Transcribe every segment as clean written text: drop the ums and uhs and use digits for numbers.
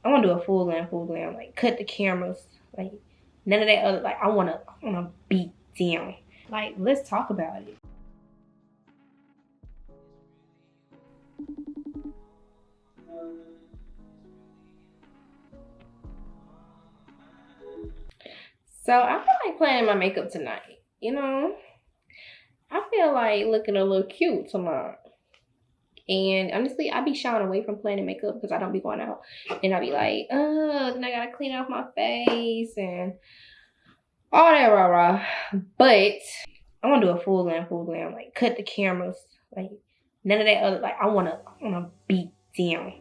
I want to do a full glam, like cut the cameras, like none of that other, like I wanna beat down. Like, let's talk about it. So I feel like planning my makeup tonight, you know? I feel like looking a little cute tonight. And honestly, I be shying away from planning makeup because I don't be going out. And I be like, then I gotta clean off my face and all that rah-rah. But I wanna do a full glam, like cut the cameras, like none of that other, like I wanna beat down.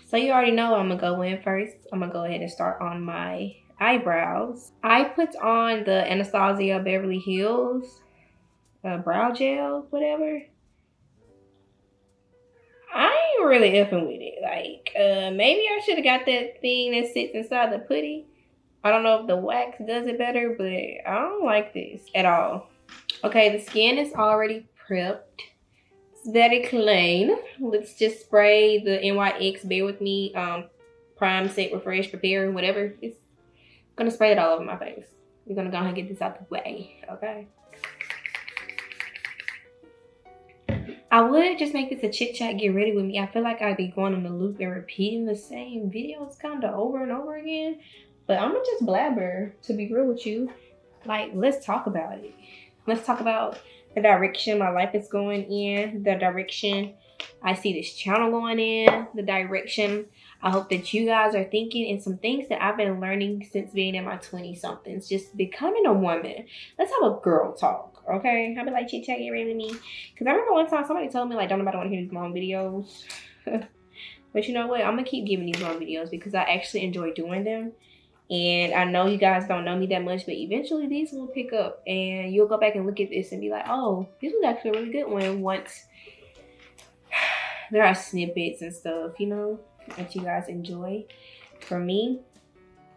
So you already know I'm gonna go in first. I'm gonna go ahead and start on my eyebrows. I put on the Anastasia Beverly Hills brow gel, whatever. I ain't really effing with it. Like, maybe I should have got that thing that sits inside the putty. I don't know if the wax does it better, but I don't like this at all. Okay, the skin is already prepped. It's very clean. Let's just spray the NYX Bear With Me Prime, Set, Refresh, Prepare, whatever. It's gonna spray it all over my face. We're gonna go ahead and get this out the way, okay? I would just make this a chit chat, get ready with me. I feel like I'd be going on the loop and repeating the same videos kind of over and over again. But I'm gonna just blabber, to be real with you. Like, let's talk about it. Let's talk about the direction my life is going in, the direction I see this channel going in, the direction I hope that you guys are thinking, and some things that I've been learning since being in my 20-somethings, just becoming a woman. Let's have a girl talk, okay? I'll be like, chit chat, get ready with me. Because I remember one time somebody told me, like, don't nobody want to hear these long videos. But you know what? I'm going to keep giving these long videos because I actually enjoy doing them. And I know you guys don't know me that much, but eventually these will pick up. And you'll go back and look at this and be like, oh, this was actually a really good one once there are snippets and stuff, you know, that you guys enjoy. For me,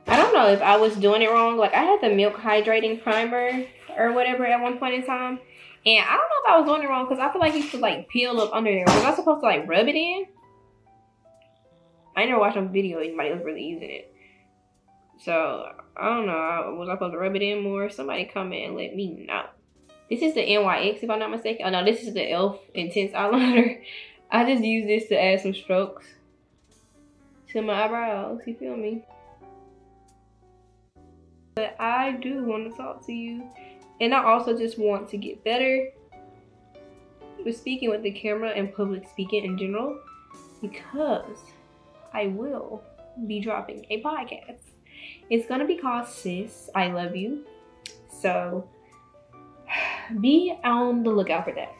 I don't know if I was doing it wrong. Like, I had the Milk Hydrating Primer or whatever at one point in time. And I don't know if I was doing it wrong because I feel like it used to, like, peel up under there. Was I supposed to, like, rub it in? I never watched a video anybody was really using it. So, I don't know. Was I supposed to rub it in more? Somebody comment and let me know. This is the NYX, if I'm not mistaken. Oh, no, this is the e.l.f. Intense Eyeliner. I just use this to add some strokes to my eyebrows. You feel me? But I do want to talk to you. And I also just want to get better with speaking with the camera and public speaking in general. Because I will be dropping a podcast. It's going to be called Sis, I Love You. So be on the lookout for that.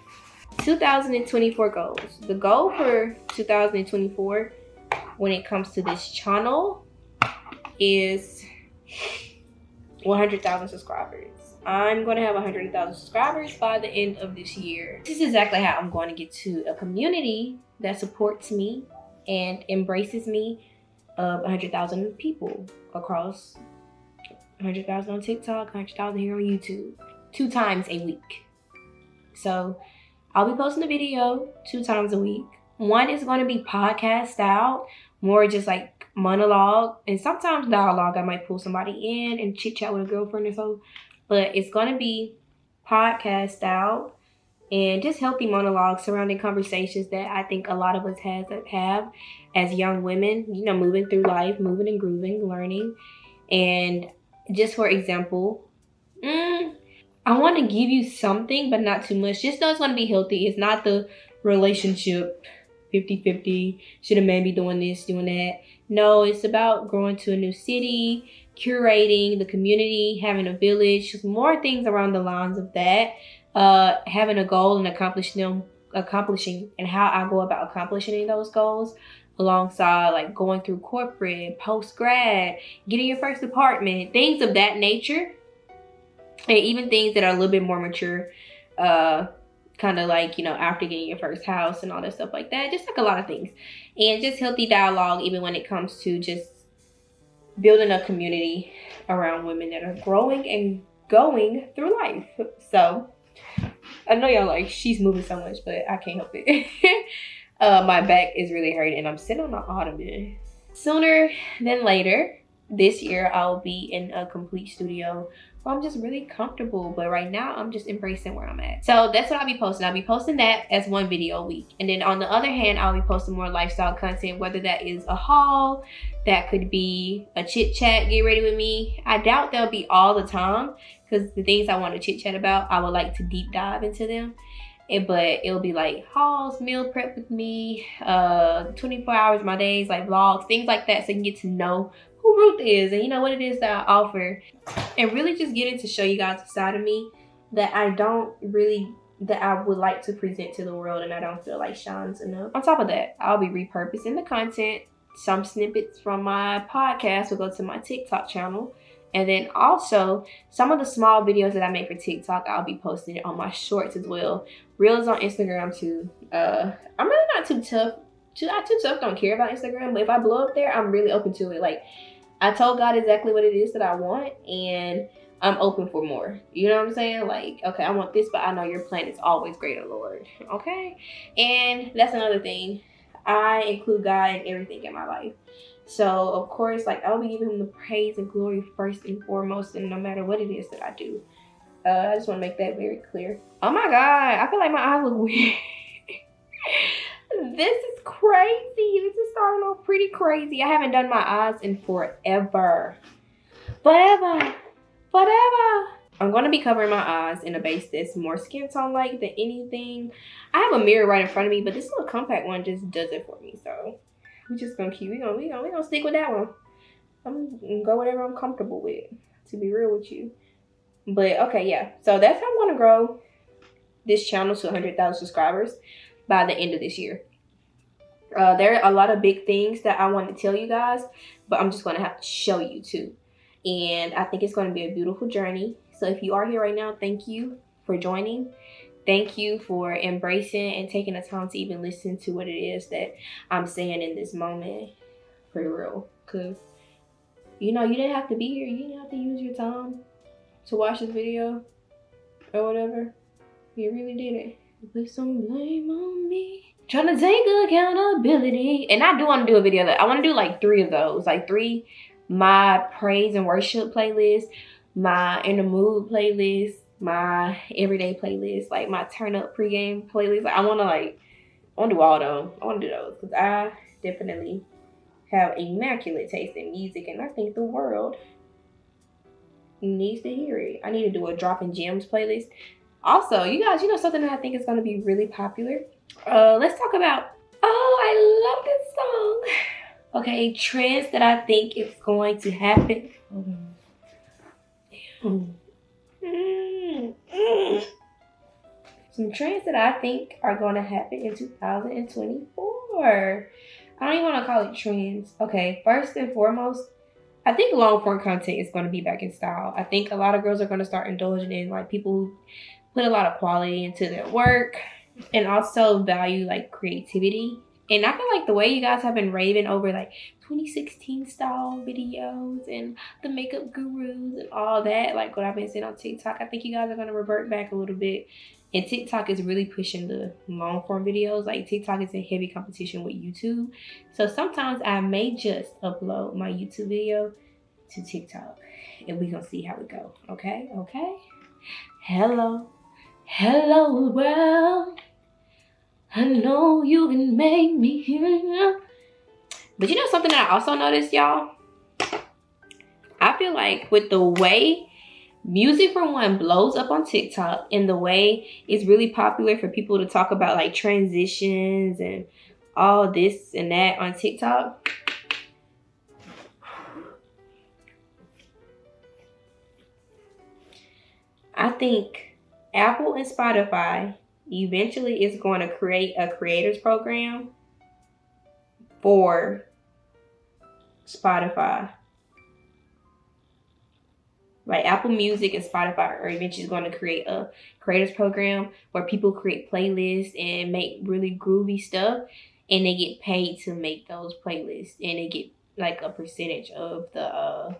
2024 goals. The goal for 2024 when it comes to this channel is 100,000 subscribers. I'm going to have 100,000 subscribers by the end of this year. This is exactly how I'm going to get to a community that supports me and embraces me of 100,000 people across 100,000 on TikTok, 100,000 here on YouTube, 2 times a week. So I'll be posting a video 2 times a week. One is going to be podcast style, more just like monologue, and sometimes dialogue. I might pull somebody in and chit chat with a girlfriend or so, but it's going to be podcast style and just healthy monologues surrounding conversations that I think a lot of us have as young women, you know, moving through life, moving and grooving, learning. And just for example, I want to give you something, but not too much. Just know it's going to be healthy. It's not the relationship 50-50. Should a man be doing this, doing that? No, it's about growing to a new city, curating the community, having a village, more things around the lines of that. Having a goal and accomplishing and how I go about accomplishing those goals, alongside like going through corporate, post-grad, getting your first apartment, things of that nature. And even things that are a little bit more mature, kind of like, you know, after getting your first house and all that stuff like that. Just like a lot of things. And just healthy dialogue, even when it comes to just building a community around women that are growing and going through life. So, I know y'all like, she's moving so much, but I can't help it. My back is really hurting and I'm sitting on the ottoman. sooner than later this year, I'll be in a complete studio where I'm just really comfortable. But right now, I'm just embracing where I'm at. So that's what I'll be posting. I'll be posting that as one video a week. And then on the other hand, I'll be posting more lifestyle content, whether that is a haul, that could be a chit chat, get ready with me. I doubt they'll be all the time, because the things I want to chit chat about, I would like to deep dive into them. But it'll be like hauls, meal prep with me, 24 hours of my days, like vlogs, things like that, so you can get to know who Ruth is and you know what it is that I offer, and really just getting to show you guys a side of me that I would like to present to the world, and I don't feel like shines enough. On top of that, I'll be repurposing the content. Some snippets from my podcast will go to my TikTok channel. And then also, some of the small videos that I make for TikTok, I'll be posting it on my shorts as well. Reels on Instagram too. I'm really not too tough. Don't care about Instagram, but if I blow up there, I'm really open to it. Like, I told God exactly what it is that I want, and I'm open for more. You know what I'm saying? Like, okay, I want this, but I know your plan is always greater, Lord. Okay? And that's another thing. I include God in everything in my life. So, of course, like, I'll be giving him the praise and glory first and foremost, and no matter what it is that I do. I just want to make that very clear. Oh my God, I feel like my eyes look weird. This is crazy. This is starting off pretty crazy. I haven't done my eyes in forever. I'm going to be covering my eyes in a base that's more skin tone like than anything. I have a mirror right in front of me, but this little compact one just does it for me. So we're just gonna we're gonna stick with that one. I'm gonna go whatever I'm comfortable with, to be real with you. But okay, yeah. So that's how I'm gonna grow this channel to 100,000 subscribers by the end of this year. There are a lot of big things that I want to tell you guys, but I'm just gonna have to show you too. And I think it's gonna be a beautiful journey. So if you are here right now, thank you for joining. Thank you for embracing and taking the time to even listen to what it is that I'm saying in this moment. For real. Because, you know, you didn't have to be here. You didn't have to use your time to watch this video or whatever. You really didn't. Put some blame on me. Trying to take accountability. And I do want to do a video that I want to do like 3 of those. Like 3, my praise and worship playlist, my in the mood playlist, my everyday playlist, like my turn up pregame playlist. Like, I want to do all those. I want to do those because I definitely have immaculate taste in music, and I think the world needs to hear it. I need to do a dropping gems playlist. Also, you guys, you know something that I think is going to be really popular? Let's talk about, I love this song. Okay, trends that I think is going to happen. Some trends that I think are going to happen in 2024. I don't even want to call it trends. Okay, first and foremost, I think long form content is going to be back in style. I think a lot of girls are going to start indulging in like people who put a lot of quality into their work and also value like creativity. And I feel like the way you guys have been raving over like 2016 style videos and the makeup gurus and all that, like what I've been seeing on TikTok, I think you guys are going to revert back a little bit. And TikTok is really pushing the long form videos. Like TikTok is in heavy competition with YouTube. So sometimes I may just upload my YouTube video to TikTok and we're going to see how it go. Okay? Okay? Hello world. I know you can make me hear. But you know something that I also noticed, y'all? I feel like with the way music, for one, blows up on TikTok and the way it's really popular for people to talk about like transitions and all this and that on TikTok. I think Apple and Spotify eventually is going to create a creators program for Spotify. Like Apple Music and Spotify are eventually going to create a creators program where people create playlists and make really groovy stuff, and they get paid to make those playlists, and they get like a percentage of the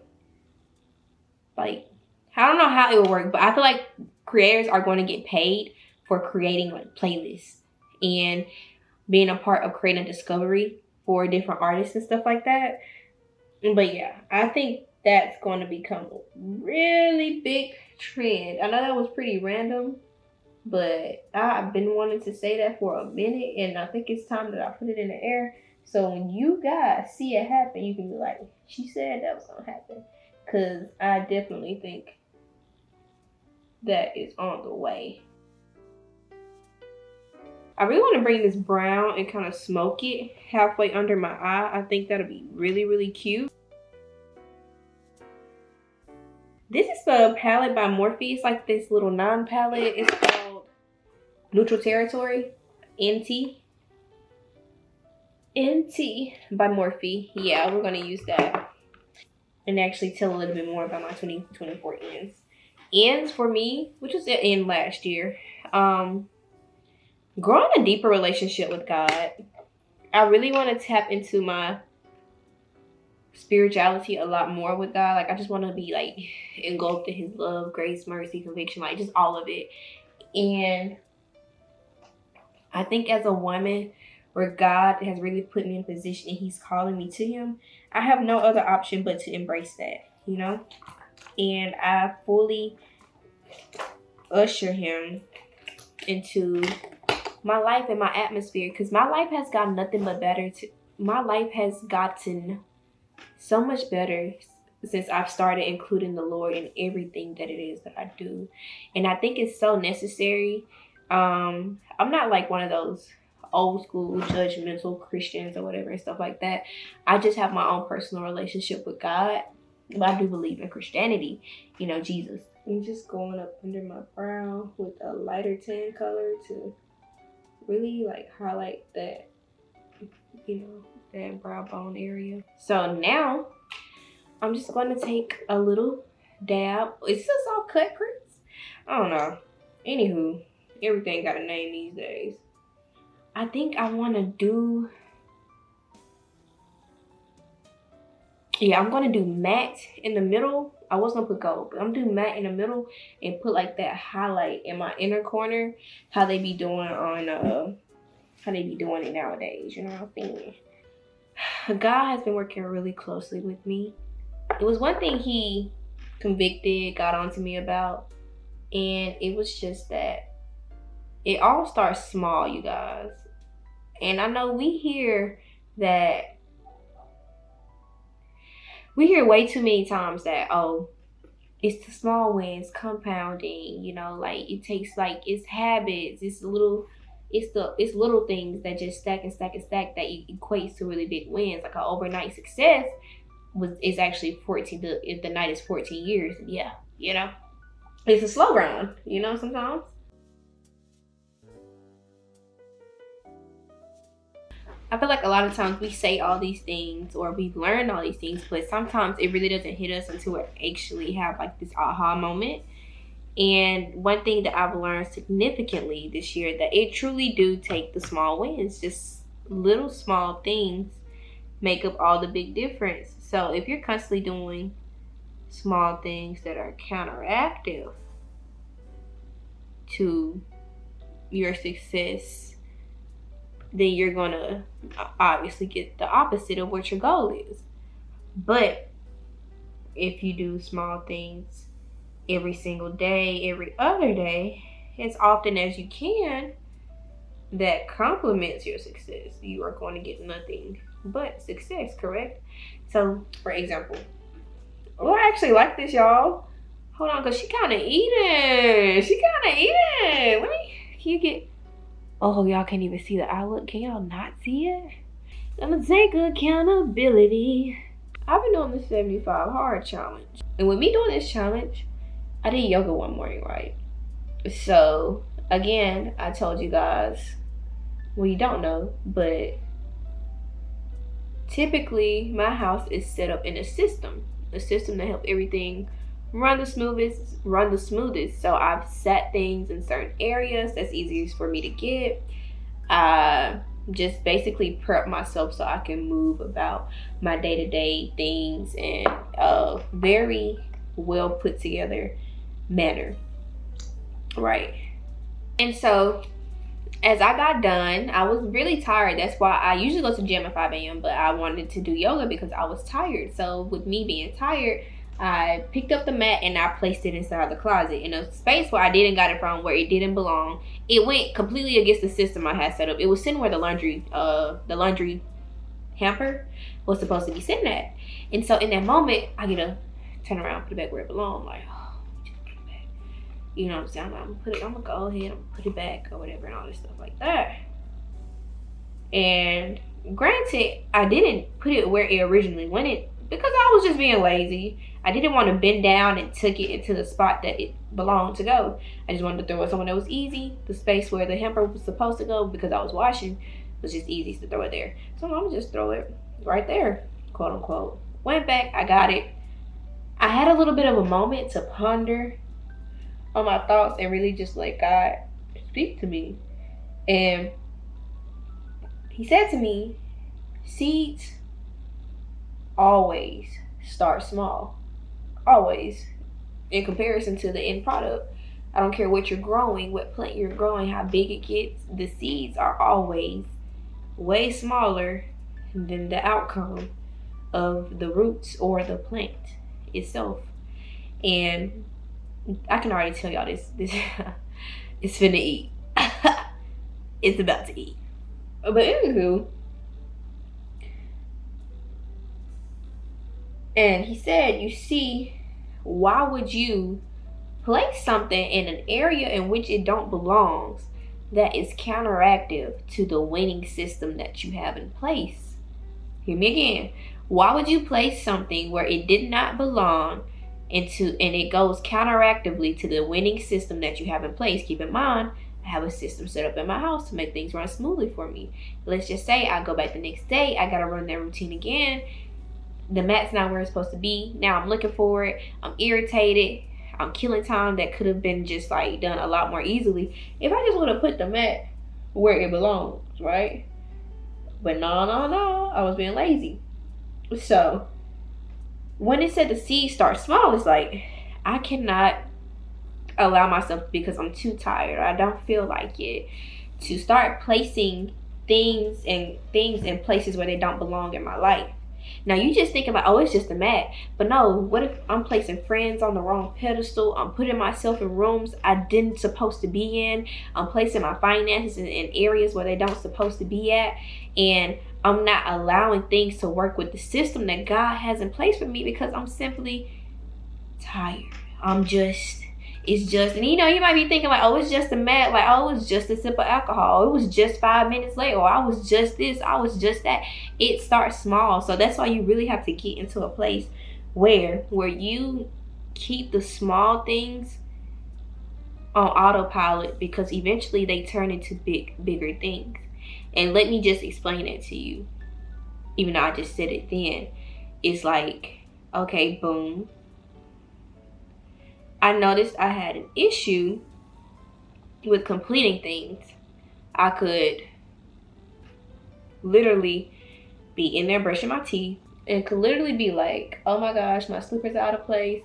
like, I don't know how it will work, but I feel like creators are going to get paid for creating like playlists and being a part of creating discovery for different artists and stuff like that. But yeah, I think that's going to become a really big trend. I know that was pretty random, but I've been wanting to say that for a minute, and I think it's time that I put it in the air. So when you guys see it happen, you can be like, she said that was going to happen. Because I definitely think that is on the way. I really want to bring this brown and kind of smoke it halfway under my eye. I think that'll be really, really cute. This is the palette by Morphe. It's like this little non-palette. It's called Neutral Territory. NT by Morphe. Yeah, we're going to use that. And actually tell a little bit more about my 2024 ends. Ends for me, which was the end last year. Growing a deeper relationship with God. I really want to tap into my spirituality a lot more with God. Like, I just want to be like engulfed in his love, grace, mercy, conviction, like just all of it. And I think as a woman where God has really put me in a position and he's calling me to him, I have no other option but to embrace that, you know? And I fully usher him into my life and my atmosphere, because my life has gotten nothing but better. My life has gotten so much better since I've started including the Lord in everything that it is that I do. And I think it's so necessary. I'm not like one of those old school judgmental Christians or whatever and stuff like that. I just have my own personal relationship with God. But I do believe in Christianity, you know, Jesus. I'm just going up under my brow with a lighter tan color to really like highlight that, you know, that brow bone area. So now I'm just going to take a little dab. Is this all cut crease? I don't know. Anywho, everything got a name these days. I think I want to do, yeah, I'm going to do matte in the middle. I was going to put gold, but I'm going to do matte in the middle and put like that highlight in my inner corner. How they be doing on, how they be doing it nowadays, you know what I'm saying? God has been working really closely with me. It was one thing he convicted, got onto me about, and it was just that it all starts small, you guys. And I know we hear way too many times that, oh, it's the small wins compounding, you know, like it takes, like, it's habits, it's little things that just stack and stack and stack that equates to really big wins. Like an overnight success is actually 14, if the night is 14 years. Yeah, you know, it's a slow grind, you know, sometimes. I feel like a lot of times we say all these things or we've learned all these things, but sometimes it really doesn't hit us until we actually have like this aha moment. And one thing that I've learned significantly this year, that it truly do take the small wins. Just little small things make up all the big difference. So if you're constantly doing small things that are counteractive to your success, then you're gonna obviously get the opposite of what your goal is. But if you do small things every single day, every other day, as often as you can, that complements your success, you are going to get nothing but success, correct? So, for example, oh, I actually like this, y'all. Hold on, because she kind of eating. Let me, can you get, oh, y'all can't even see the eye look. Can y'all not see it? I'm going to take accountability. I've been doing the 75 hard challenge. And with me doing this challenge, I did yoga one morning, right? So, again, I told you guys, well, you don't know, but typically my house is set up in a system that helps everything run the smoothest. So I've set things in certain areas that's easiest for me to get. Just basically prep myself so I can move about my day-to-day things in a very well put together manner, right? And so as I got done, I was really tired. That's why I usually go to the gym at 5 a.m. But I wanted to do yoga because I was tired. So with me being tired, I picked up the mat and I placed it inside the closet in a space where I didn't got it from, where it didn't belong. It went completely against the system I had set up. It was sitting where the laundry hamper was supposed to be sitting at. And so in that moment, I get to turn around, put it back where it belonged. Like, oh, just put it back. You know what I'm saying? I'm gonna go ahead and put it back or whatever and all this stuff like that. And granted, I didn't put it where it originally went because I was just being lazy. I didn't want to bend down and tuck it into the spot that it belonged to go. I just wanted to throw it somewhere that was easy. The space where the hamper was supposed to go, because I was washing, was just easy to throw it there. So I'm gonna just throw it right there, quote unquote. Went back, I got it. I had a little bit of a moment to ponder on my thoughts and really just let God speak to me. And he said to me, seeds always start small. Always. In comparison to the end product. I don't care what you're growing, what plant you're growing, how big it gets. The seeds are always way smaller than the outcome of the roots or the plant itself. And I can already tell y'all this it's finna eat. It's about to eat. But anywho, and he said, you see, why would you place something in an area in which it don't belong that is counteractive to the winning system that you have in place? Hear me again. Why would you place something where it did not belong and it goes counteractively to the winning system that you have in place? Keep in mind, I have a system set up in my house to make things run smoothly for me. Let's just say I go back the next day, I gotta run that routine again. The mat's not where it's supposed to be. Now I'm looking for it. I'm irritated. I'm killing time that could have been just like done a lot more easily if I just would have put the mat where it belongs, right? But no, I was being lazy. So when it said the seed starts small, it's like I cannot allow myself, because I'm too tired, I don't feel like it, to start placing things in places where they don't belong in my life. Now you just think about, oh, it's just a mat. But no, what if I'm placing friends on the wrong pedestal? I'm putting myself in rooms I didn't supposed to be in. I'm placing my finances in areas where they don't supposed to be at. And I'm not allowing things to work with the system that God has in place for me because I'm simply tired. It's just, and you know, you might be thinking like, oh, it's just a mat, like, oh, it's just a sip of alcohol, it was just 5 minutes late, or I was just this, I was just that. It starts small. So that's why you really have to get into a place where you keep the small things on autopilot, because eventually they turn into bigger things. And let me just explain it to you, even though I just said it then. It's like, okay, boom, I noticed I had an issue with completing things. I could literally be in there brushing my teeth and could literally be like, oh my gosh, my slipper's out of place.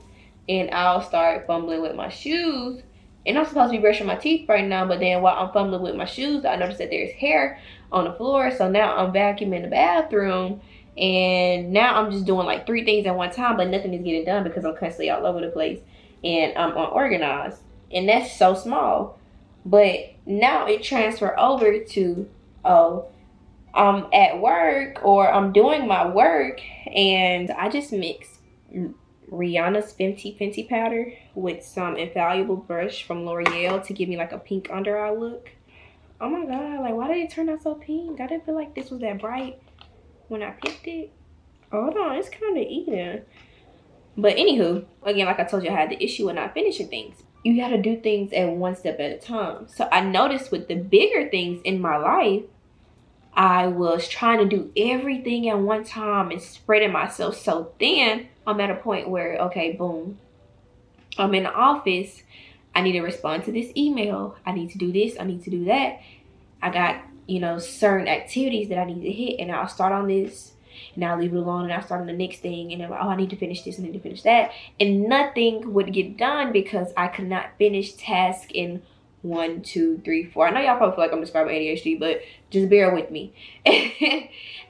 And I'll start fumbling with my shoes. And I'm supposed to be brushing my teeth right now, but then while I'm fumbling with my shoes, I noticed that there's hair on the floor. So now I'm vacuuming the bathroom. And now I'm just doing like 3 things at one time, but nothing is getting done because I'm constantly all over the place. And I'm unorganized, and that's so small. But now it transferred over to, oh, I'm at work or I'm doing my work, and I just mixed Rihanna's Fenty powder with some Infallible brush from L'Oreal to give me like a pink under eye look. Oh my god, like, why did it turn out so pink? I didn't feel like this was that bright when I picked it. Hold on, it's kind of even. But anywho, again, like I told you, I had the issue with not finishing things. You got to do things at one step at a time. So I noticed with the bigger things in my life, I was trying to do everything at one time and spreading myself so thin. I'm at a point where, okay, boom, I'm in the office. I need to respond to this email. I need to do this. I need to do that. I got, certain activities that I need to hit, and I'll start on this. And I'll leave it alone, and I'll start on the next thing. And I'm like, oh, I need to finish this, I need to finish that. And nothing would get done because I could not finish tasks in 1, 2, 3, 4. I know y'all probably feel like I'm describing ADHD, but just bear with me.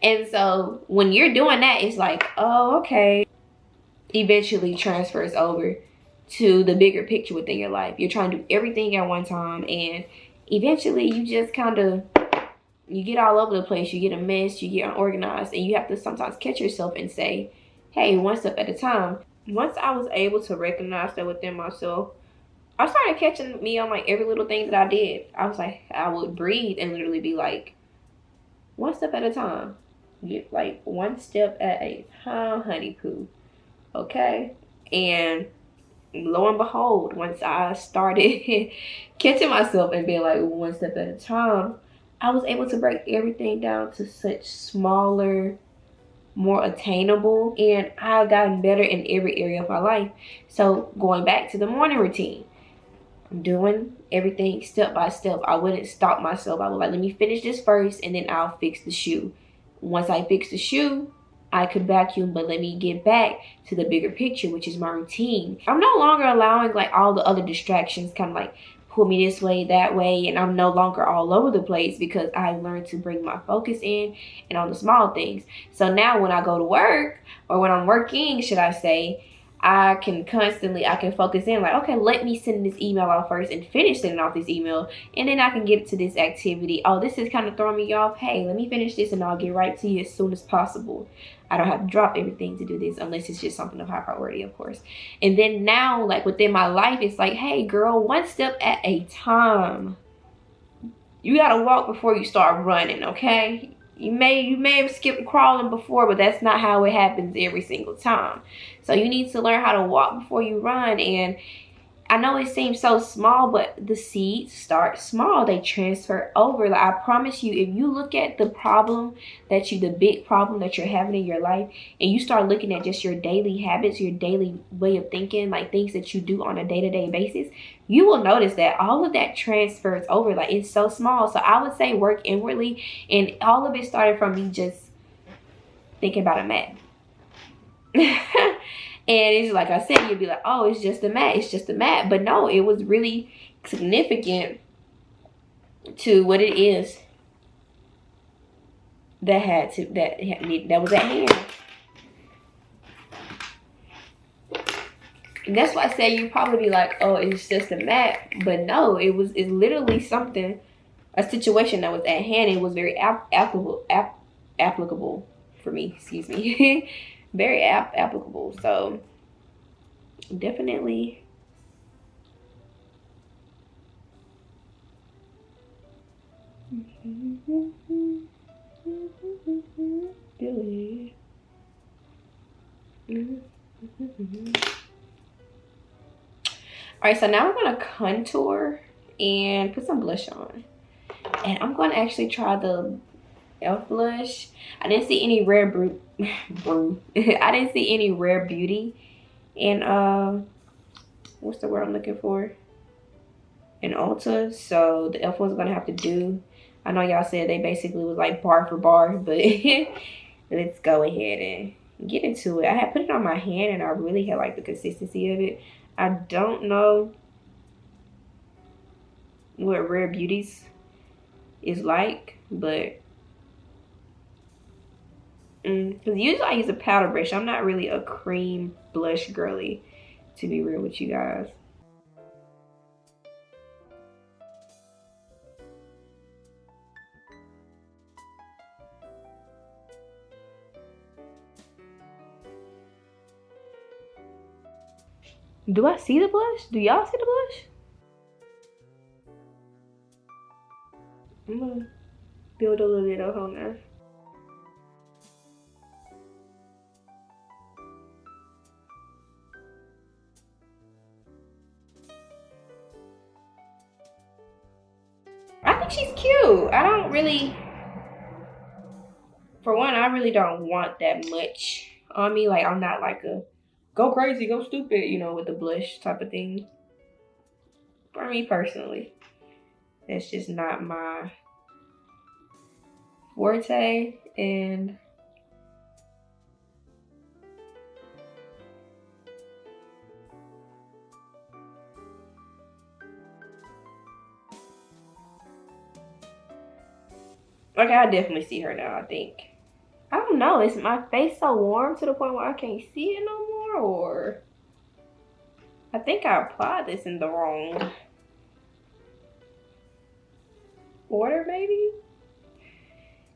And so when you're doing that, it's like, oh, okay. Eventually transfers over to the bigger picture within your life. You're trying to do everything at one time, and eventually you just kind of, you get all over the place. You get a mess, you get unorganized, and you have to sometimes catch yourself and say, hey, one step at a time. Once I was able to recognize that within myself, I started catching me on like every little thing that I did. I was like, I would breathe and literally be like, one step at a time. Get like one step at a time, honey poo. Okay? And lo and behold, once I started catching myself and being like one step at a time, I was able to break everything down to such smaller, more attainable, and I've gotten better in every area of my life. So going back to the morning routine, I'm doing everything step by step. I wouldn't stop myself. I was like, let me finish this first and then I'll fix the shoe. Once I fix the shoe, I could vacuum, but let me get back to the bigger picture, which is my routine. I'm no longer allowing like all the other distractions kind of like pull me this way, that way, and I'm no longer all over the place because I learned to bring my focus in and on the small things. So now when I go to work, or when I'm working, should I say, I can focus in like, okay, let me send this email out first and finish sending off this email. And then I can get to this activity. Oh, this is kind of throwing me off. Hey, let me finish this and I'll get right to you as soon as possible. I don't have to drop everything to do this unless it's just something of high priority, of course. And then now, like within my life, it's like, hey girl, one step at a time. You gotta walk before you start running, okay? You may have skipped crawling before, but that's not how it happens every single time. So you need to learn how to walk before you run. And I know it seems so small, but the seeds start small. They transfer over. Like I promise you, if you look at the big problem that you're having in your life, and you start looking at just your daily habits, your daily way of thinking, like things that you do on a day-to-day basis, you will notice that all of that transfers over. Like it's so small. So I would say work inwardly, and all of it started from me just thinking about a mat. And it's like I said, you'd be like, oh, it's just a mat. It's just a mat. But no, it was really significant to what it is that was at hand. And that's why I say you probably be like, oh, it's just a mat. But no, it's literally something, a situation that was at hand. It was very applicable for me, excuse me. Very applicable. So definitely Alright, so now I'm gonna contour and put some blush on. And I'm gonna actually try the e.l.f. blush. I didn't see any rare I didn't see any Rare Beauty in what's the word I'm looking for? In Ulta. So the e.l.f. one's gonna have to do. I know y'all said they basically was like bar for bar, but let's go ahead and get into it. I had put it on my hand and I really had like the consistency of it. I don't know what Rare Beauties is like, but because usually I use a powder brush. I'm not really a cream blush girly, to be real with you guys. Do I see the blush? Do y'all see the blush? I'm gonna build a little bit up on there. I think she's cute. I don't really, for one, I really don't want that much on me. Like I'm not like a go crazy, go stupid, you know, with the blush type of thing. For me personally, that's just not my forte. And Okay, I definitely see her now, I think. I don't know. Is my face so warm to the point where I can't see it no more? Or I think I applied this in the wrong order, maybe?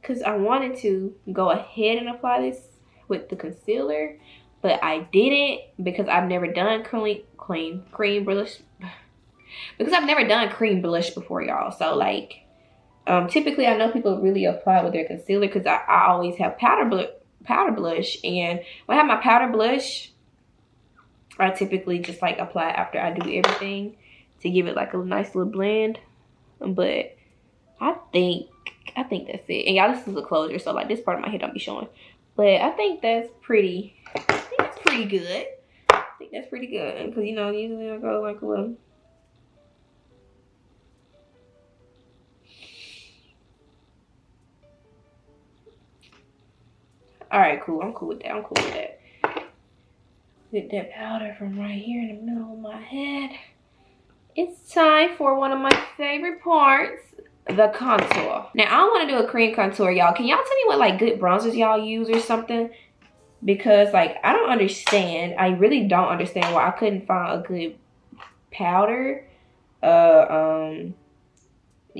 Because I wanted to go ahead and apply this with the concealer, but I didn't because I've never done cream blush. Because I've never done cream blush before, y'all. So, like, typically I know people really apply with their concealer because I always have powder blush. And when I have my powder blush, I typically just, like, apply after I do everything to give it, like, a nice little blend. But I think that's it. And y'all, this is a closure, so, like, this part of my head don't be showing. But I think that's pretty, good. I think that's pretty good. Because, you know, usually I go, like, a little... Alright, cool. I'm cool with that. Get that powder from right here in the middle of my head. It's time for one of my favorite parts, the contour. Now, I don't want to do a cream contour, y'all. Can y'all tell me what, like, good bronzers y'all use or something? Because, like, I don't understand. I really don't understand why I couldn't find a good powder. You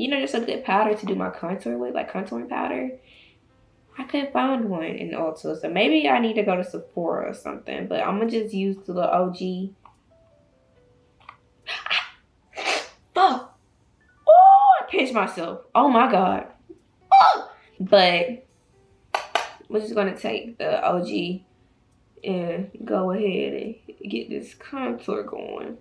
know, just a good powder to do my contour with, like contouring powder. I couldn't find one in Ulta, so maybe I need to go to Sephora or something. But I'm gonna just use the OG. Oh, I pinched myself. Oh my god. Oh! But we're just gonna take the OG and go ahead and get this contour going.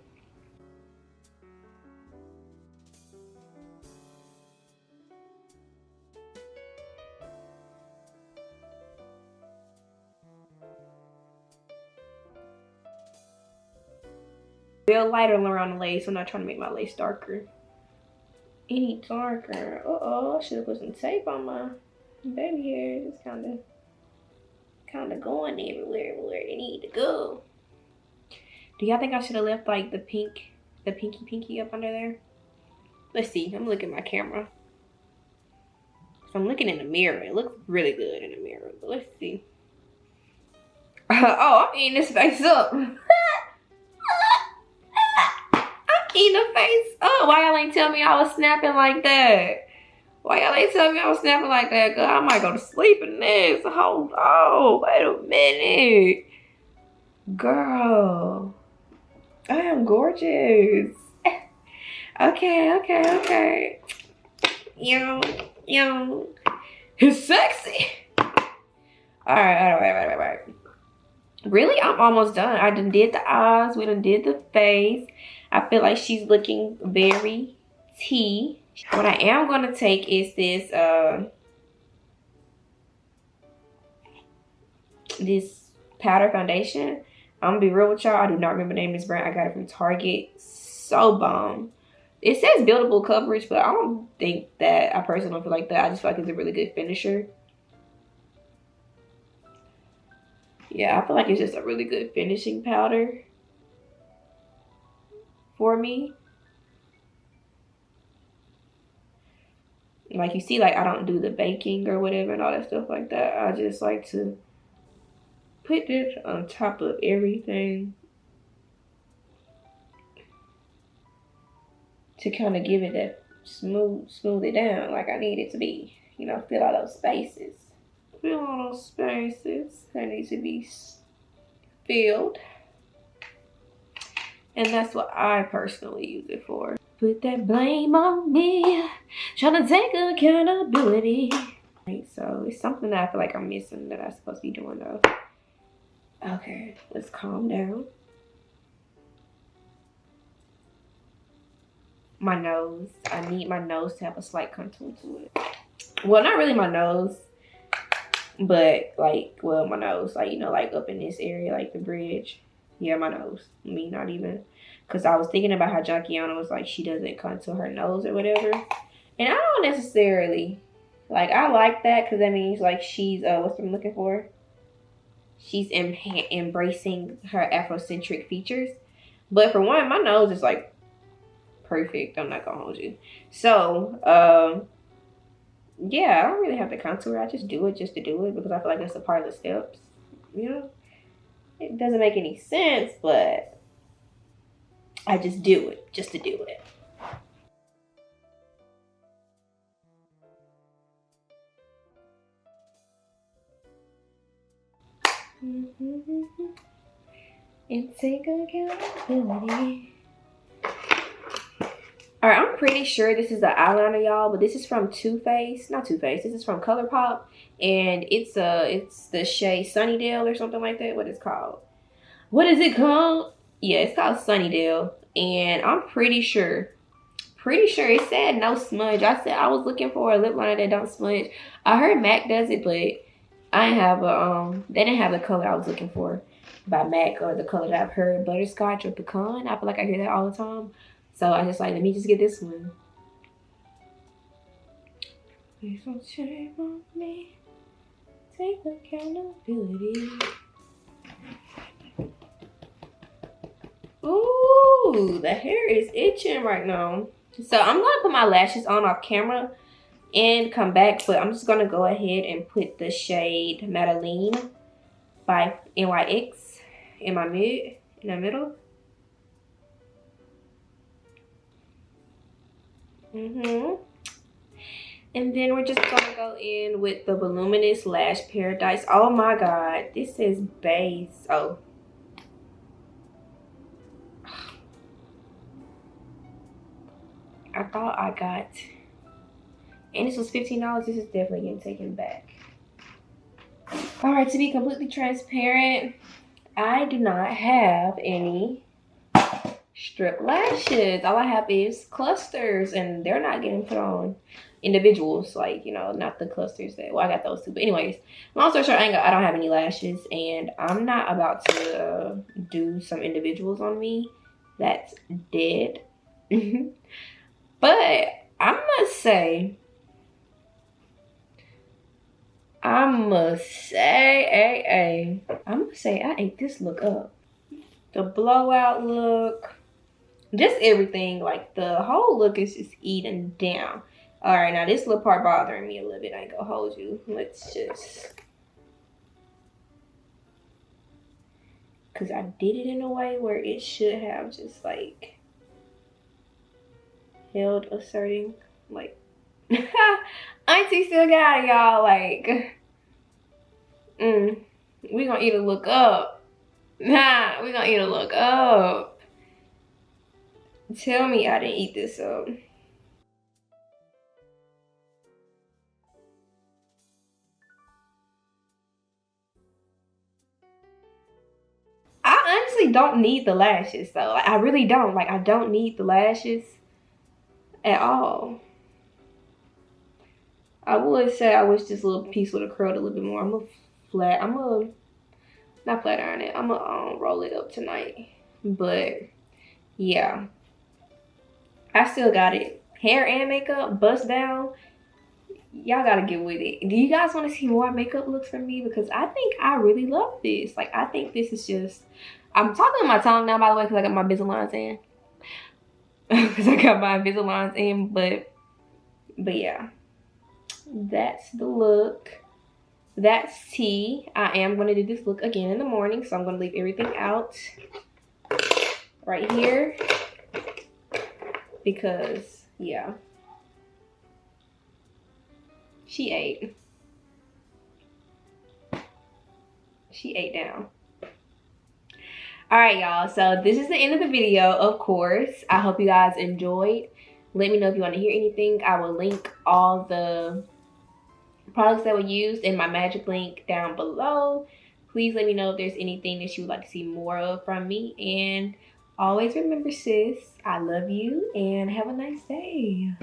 Real light around the lace. I'm not trying to make my lace darker. Any darker. Uh-oh, I should have put some tape on my baby hair. It's kind of going everywhere they need to go. Do y'all think I should have left like the pinky up under there? Let's see. I'm looking at my camera. So I'm looking in the mirror. It looks really good in the mirror. But let's see. Oh, I'm eating this face up. Eating the face up. Why y'all ain't tell me I was snapping like that? Why y'all ain't tell me I was snapping like that? Cause I might go to sleep in this. Hold on. Wait a minute. Girl. I am gorgeous. Okay. Yo. It's sexy. Alright. Really? I'm almost done. I done did the eyes. We done did the face. I feel like she's looking very tea. What I am going to take is this this powder foundation. I'm going to be real with y'all. I do not remember the name of this brand. I got it from Target. So bomb. It says buildable coverage, but I don't think that. I personally don't feel like that. I just feel like it's a really good finisher. Yeah, I feel like it's just a really good finishing powder for me. Like you see, like I don't do the baking or whatever and all that stuff like that. I just like to put this on top of everything to kind of give it that smooth it down like I need it to be. You know, fill all those spaces. Fill all those spaces that need to be filled. And that's what I personally use it for. Put that blame on me, trying to take accountability. Right, so it's something that I feel like I'm missing that I'm supposed to be doing though. Okay, let's calm down. My nose. I need my nose to have a slight contour to it. Well, not really my nose, but like, well, my nose, like, you know, like up in this area, like the bridge. Yeah, my nose. I mean, not even. Because I was thinking about how Junkiana was like, she doesn't contour her nose or whatever. And I don't necessarily, like, I like that because that means, like, she's, what's I'm looking for? She's embracing her Afrocentric features. But for one, my nose is, like, perfect. I'm not going to hold you. So, yeah, I don't really have to contour. I just do it just to do it because I feel like that's a part of the steps. You know, it doesn't make any sense, but I just do it just to do it. And take accountability. All right, I'm pretty sure this is the eyeliner, y'all, but this is from Too Faced. Not Too Faced. This is from ColourPop, and it's the shade Sunnydale or something like that. What it's called? What is it called? Yeah, it's called Sunnydale, and I'm pretty sure it said no smudge. I was looking for a lip liner that don't smudge. I heard MAC does it, but I didn't have they didn't have the color I was looking for by MAC or the color that I've heard, butterscotch or pecan. I feel like I hear that all the time. So I just like, let me just get this one. Please don't shame on me. Take accountability. Ooh, the hair is itching right now. So I'm gonna put my lashes on off camera and come back, but I'm just gonna go ahead and put the shade Madeline by NYX in my in the middle. And then we're just gonna go in with the Voluminous Lash Paradise. Oh my god, this is base. Oh, I thought I got, and this was $15. This is definitely getting taken back. All right, to be completely transparent, I do not have any strip lashes. All I have is clusters, and they're not getting put on. Individuals, like, you know, not the clusters that, well, I got those too. But anyways, long story short, I don't have any lashes, and I'm not about to do some individuals on me. That's dead. But I must say I ate this look up. The blowout look, just everything, like the whole look is just eaten down. All right, now this little part bothering me a little bit. I ain't gonna hold you. Let's just, because I did it in a way where it should have just like held a certain, like, Auntie still got it, y'all. Like, we gonna either look up. Nah, we gonna either look up. Tell me I didn't eat this up. I honestly don't need the lashes though. Like, I really don't. Like, I don't need the lashes at all. I would say I wish this little piece would have curled a little bit more. I'm gonna not flat iron it. I'm gonna roll it up tonight. But yeah, I still got it. Hair and makeup, bust down. Y'all gotta get with it. Do you guys want to see more makeup looks from me? Because I think I really love this. Like, I think this is just, I'm talking with my tongue now, by the way, because I got my Invisaligns in. But yeah, that's the look. That's tea. I am going to do this look again in the morning, so I'm going to leave everything out right here because, yeah, she ate down. All right, y'all, so this is the end of the video. Of course, I hope you guys enjoyed. Let me know if you want to hear anything. I will link all the products that were used in my magic link down below. Please let me know if there's anything that you would like to see more of from me. And always remember, sis, I love you and have a nice day.